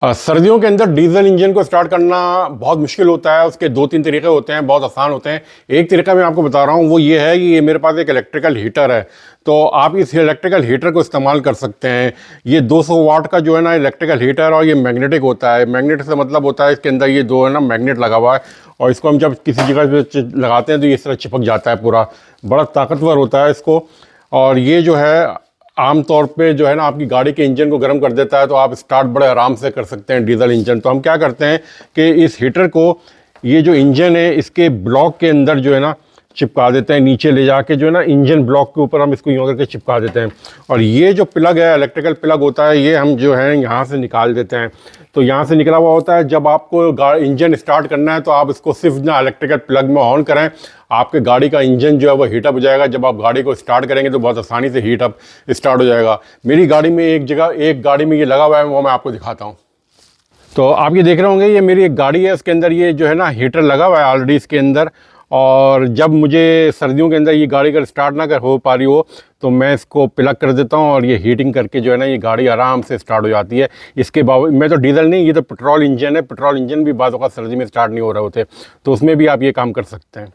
सर्दियों के अंदर डीजल इंजन को स्टार्ट करना बहुत मुश्किल होता है। उसके दो तीन तरीके होते हैं, बहुत आसान होते हैं। एक तरीका मैं आपको बता रहा हूँ, वो ये है कि ये मेरे पास एक इलेक्ट्रिकल हीटर है। तो आप इस इलेक्ट्रिकल हीटर को इस्तेमाल कर सकते हैं। ये 200 वाट का जो है ना इलेक्ट्रिकल हीटर, और ये मैग्नेटिक होता है। मैग्नेट से मतलब होता है इसके अंदर ये दो है ना मैग्नेट लगा हुआ है, और इसको हम जब किसी जगह पे लगाते हैं तो ये इस तरह चिपक जाता है पूरा। बड़ा ताकतवर होता है इसको। और ये जो है आम तौर पे जो है ना आपकी गाड़ी के इंजन को गर्म कर देता है, तो आप स्टार्ट बड़े आराम से कर सकते हैं डीजल इंजन। तो हम क्या करते हैं कि इस हीटर को, ये जो इंजन है इसके ब्लॉक के अंदर जो है ना चिपका देते हैं, नीचे ले जाके जो है ना इंजन ब्लॉक के ऊपर हम इसको यूँ करके चिपका देते हैं। और ये जो प्लग है, इलेक्ट्रिकल प्लग होता है, ये हम जो है यहाँ से निकाल देते हैं। तो यहाँ से निकला हुआ होता है। जब आपको इंजन स्टार्ट करना है तो आप इसको सिर्फ ना इलेक्ट्रिकल प्लग में ऑन करें, आपके गाड़ी का इंजन जो है वो हीटअप हो जाएगा। जब आप गाड़ी को स्टार्ट करेंगे तो बहुत आसानी से हीटअप स्टार्ट हो जाएगा। मेरी गाड़ी में एक गाड़ी में ये लगा हुआ है, वो मैं आपको दिखाता हूँ। तो आप ये देख रहे होंगे, ये मेरी एक गाड़ी है, उसके अंदर ये जो है ना हीटर लगा हुआ है ऑलरेडी इसके अंदर। और जब मुझे सर्दियों के अंदर ये गाड़ी अगर स्टार्ट ना कर हो पा रही हो तो मैं इसको प्लग कर देता हूँ, और ये हीटिंग करके जो है ना ये गाड़ी आराम से स्टार्ट हो जाती है। इसके बावजूद मैं तो डीजल नहीं, ये तो पेट्रोल इंजन है। पेट्रोल इंजन भी बाज़ औक़ात सर्दी में स्टार्ट नहीं हो रहे होते, तो उसमें भी आप ये काम कर सकते हैं।